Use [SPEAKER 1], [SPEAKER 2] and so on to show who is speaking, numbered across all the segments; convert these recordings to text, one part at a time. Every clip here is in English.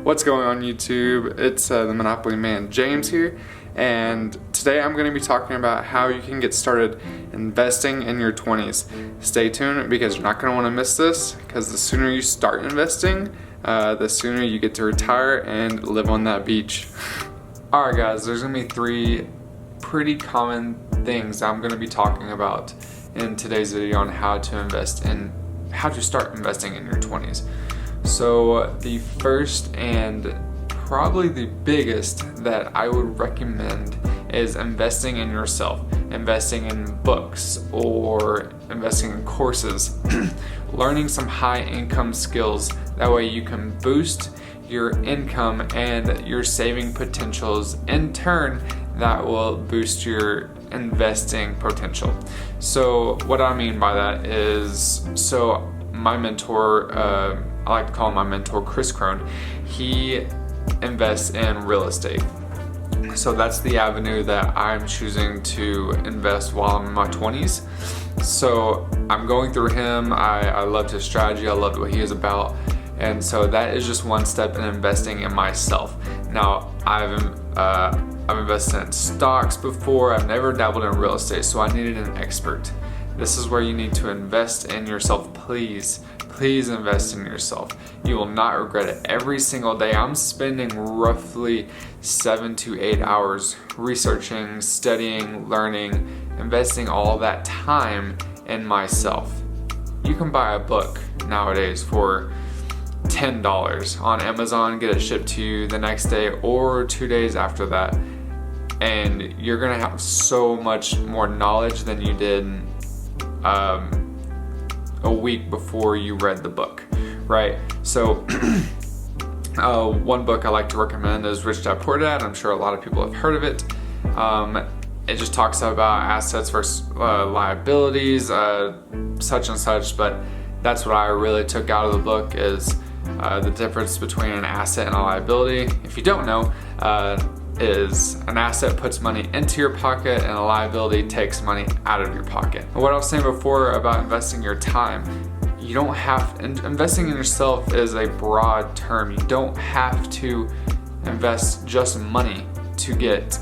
[SPEAKER 1] What's going on YouTube? It's the Monopoly Man James here, and today I'm going to be talking about how you can get started investing in your 20s. Stay tuned because you're not going to want to miss this, because the sooner you start investing, the sooner you get to retire and live on that beach. Alright guys, there's going to be three pretty common things I'm going to be talking about in today's video on how to start investing in your 20s. So the first and probably the biggest that I would recommend is investing in yourself, investing in books or investing in courses, learning some high income skills. That way you can boost your income and your saving potentials. In turn, that will boost your investing potential. So what I mean by that is, my mentor, I like to call him my mentor, Chris Crone, he invests in real estate. So that's the avenue that I'm choosing to invest while I'm in my 20s. So I'm going through him. I loved his strategy. I loved what he is about. And so that is just one step in investing in myself. Now, I've invested in stocks before. I've never dabbled in real estate, so I needed an expert. This is where you need to invest in yourself. Please invest in yourself. You will not regret it. Every single day I'm spending roughly 7 to 8 hours researching, studying, learning, investing all that time in myself. You can buy a book nowadays for $10 on Amazon, get it shipped to you the next day or 2 days after that, and you're gonna have so much more knowledge than you did a week before you read the book, right? So one book I like to recommend is Rich Dad Poor Dad. I'm sure a lot of people have heard of it. It just talks about assets versus liabilities, such and such, but that's what I really took out of the book is the difference between an asset and a liability. If you don't know, is an asset puts money into your pocket and a liability takes money out of your pocket. And what I was saying before about investing your time, you don't have, investing in yourself is a broad term. You don't have to invest just money to get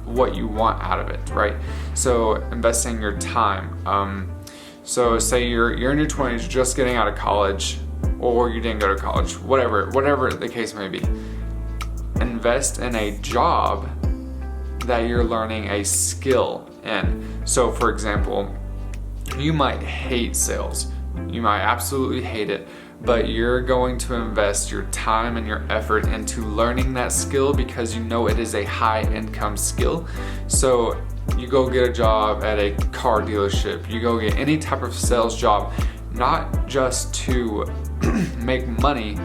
[SPEAKER 1] what you want out of it, right? So investing your time. So say you're in your 20s, just getting out of college, or you didn't go to college, whatever the case may be. Invest in a job that you're learning a skill in. So for example, you might hate sales. You might absolutely hate it, but you're going to invest your time and your effort into learning that skill because you know it is a high income skill. So you go get a job at a car dealership, you go get any type of sales job, not just to make money,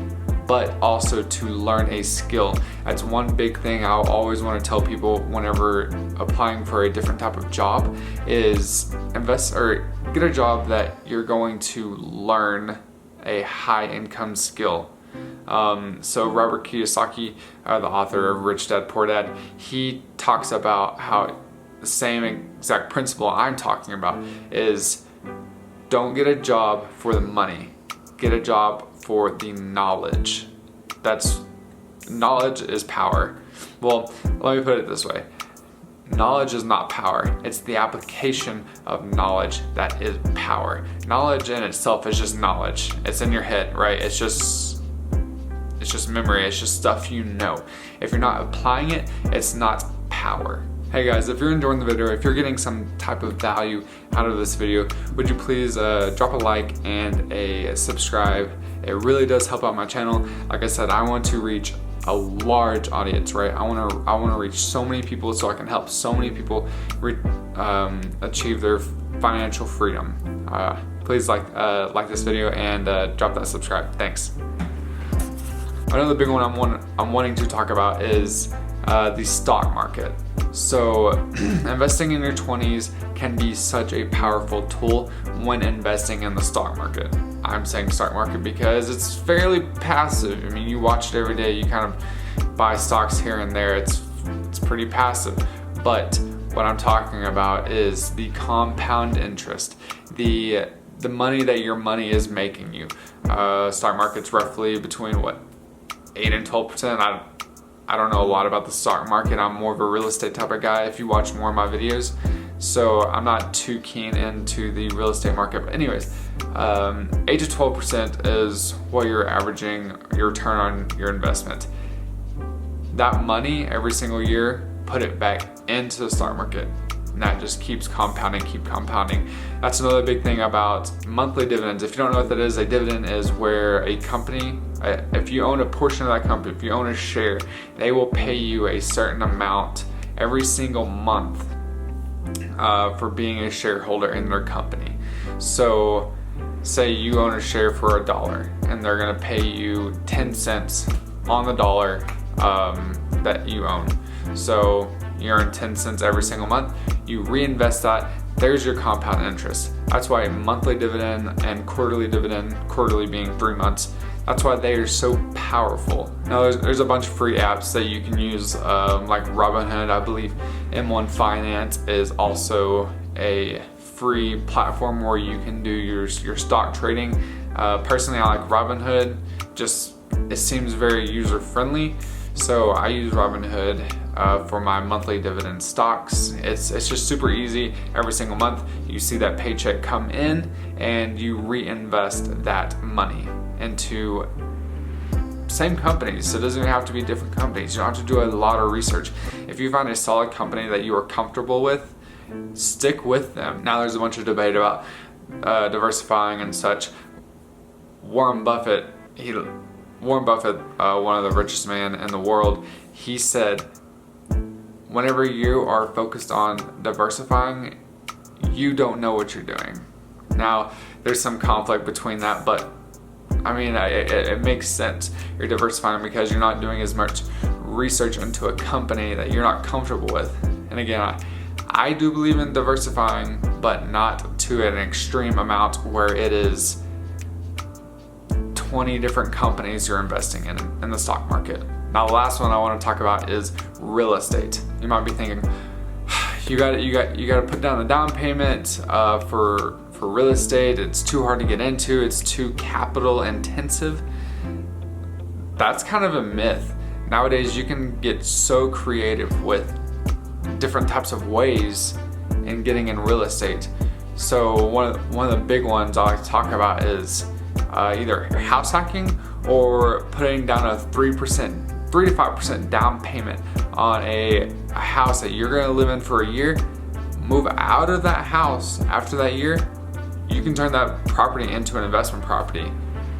[SPEAKER 1] but also to learn a skill. That's one big thing I'll always want to tell people whenever applying for a different type of job is invest or get a job that you're going to learn a high income skill. So Robert Kiyosaki, the author of Rich Dad Poor Dad, he talks about how the same exact principle I'm talking about is don't get a job for the money, get a job for the knowledge. Knowledge is power. Well, let me put it this way. Knowledge is not power. It's the application of knowledge that is power. Knowledge in itself is just knowledge. It's in your head, right? It's just memory. It's just stuff you know. If you're not applying it, it's not power. Hey guys, if you're enjoying the video, if you're getting some type of value out of this video, would you please drop a like and a subscribe? It really does help out my channel. Like I said, I want to reach a large audience, right? I want to reach so many people so I can help so many people achieve their financial freedom. Please like this video and drop that subscribe. Thanks. Another big one I'm wanting to talk about is the stock market. So investing in your 20s can be such a powerful tool when investing in the stock market. I'm saying stock market because it's fairly passive. I mean, you watch it every day, you kind of buy stocks here and there. It's pretty passive. But what I'm talking about is the compound interest, the money that your money is making you. Stock market's roughly between 8 and 12%. I don't know a lot about the stock market. I'm more of a real estate type of guy if you watch more of my videos. So I'm not too keen into the real estate market. But anyways, 8 to 12% is what you're averaging your return on your investment. That money every single year, put it back into the stock market. And that just keeps compounding, keep compounding. That's another big thing about monthly dividends. If you don't know what that is, a dividend is where a company, if you own a portion of that company, if you own a share, they will pay you a certain amount every single month for being a shareholder in their company. So say you own a share for $1 and they're gonna pay you 10 cents on the dollar that you own. So you earn 10 cents every single month, you reinvest that, there's your compound interest. That's why monthly dividend and quarterly dividend, quarterly being 3 months, that's why they are so powerful. Now there's a bunch of free apps that you can use, like Robinhood. I believe M1 Finance is also a free platform where you can do your stock trading. Personally, I like Robinhood. Just it seems very user friendly, so I use Robinhood for my monthly dividend stocks. It's just super easy. Every single month you see that paycheck come in and you reinvest that money into same companies. So it doesn't even have to be different companies. You don't have to do a lot of research. If you find a solid company that you are comfortable with, stick with them. Now there's a bunch of debate about diversifying and such. Warren Buffett, one of the richest men in the world, he said, whenever you are focused on diversifying, you don't know what you're doing. Now, there's some conflict between that, but I mean, it makes sense. You're diversifying because you're not doing as much research into a company that you're not comfortable with. And again, I do believe in diversifying, but not to an extreme amount where it is 20 different companies you're investing in the stock market. Now, the last one I want to talk about is real estate. You might be thinking, you got to put down the down payment for real estate. It's too hard to get into. It's too capital intensive. That's kind of a myth. Nowadays, you can get so creative with different types of ways in getting in real estate. So one of the big ones I like to talk about is either house hacking or putting down a 3 to 5% down payment on a house that you're going to live in for a year. Move out of that house after that year. You can turn that property into an investment property.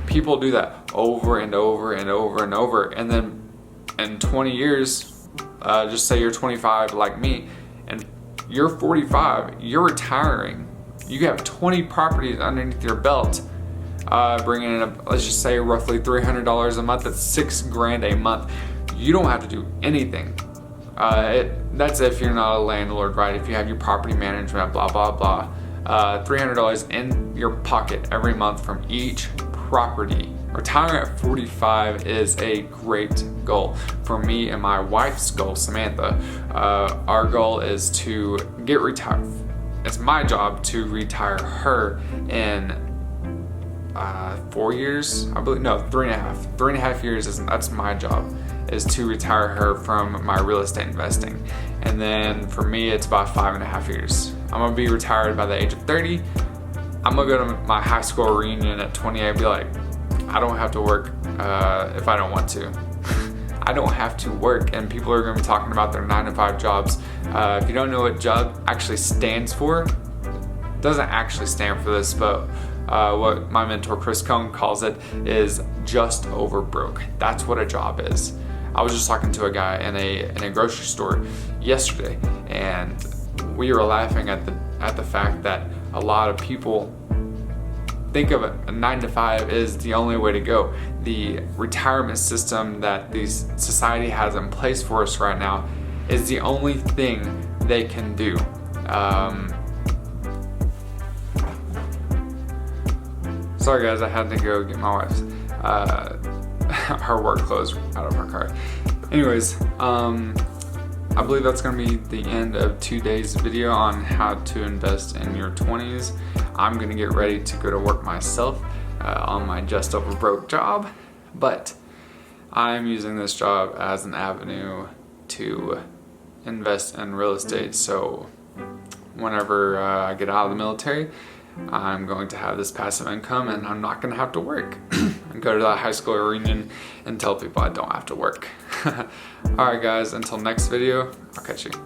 [SPEAKER 1] People do that over and over and over and over, and then in 20 years, just say you're 25 like me, and you're 45, you're retiring. You have 20 properties underneath your belt, bringing in, let's just say roughly $300 a month. That's $6,000 a month. You don't have to do anything. That's if you're not a landlord, right? If you have your property management, blah, blah, blah. $300 in your pocket every month from each property. Retiring at 45 is a great goal. For me and my wife's goal, Samantha, our goal is to get retired. It's my job to retire her in 4 years, I believe. No, 3.5. 3.5 years that's my job, is to retire her from my real estate investing. And then for me, it's about 5.5 years. I'm gonna be retired by the age of 30. I'm gonna go to my high school reunion at 28 and be like, I don't have to work if I don't want to. I don't have to work, and people are gonna be talking about their 9-to-5 jobs. If you don't know what job actually stands for, it doesn't actually stand for this, but what my mentor Chris Cohn calls it is just over broke. That's what a job is. I was just talking to a guy in a grocery store yesterday, and we were laughing at the fact that a lot of people think of a 9-to-5 is the only way to go. The retirement system that the society has in place for us right now is the only thing they can do. Sorry guys, I had to go get my wife's her work clothes out of her car. Anyways, I believe that's going to be the end of today's video on how to invest in your 20s. I'm going to get ready to go to work myself on my just over broke job, but I'm using this job as an avenue to invest in real estate. So whenever I get out of the military, I'm going to have this passive income and I'm not going to have to work. And go to that high school reunion and tell people I don't have to work. Alright guys, until next video, I'll catch you.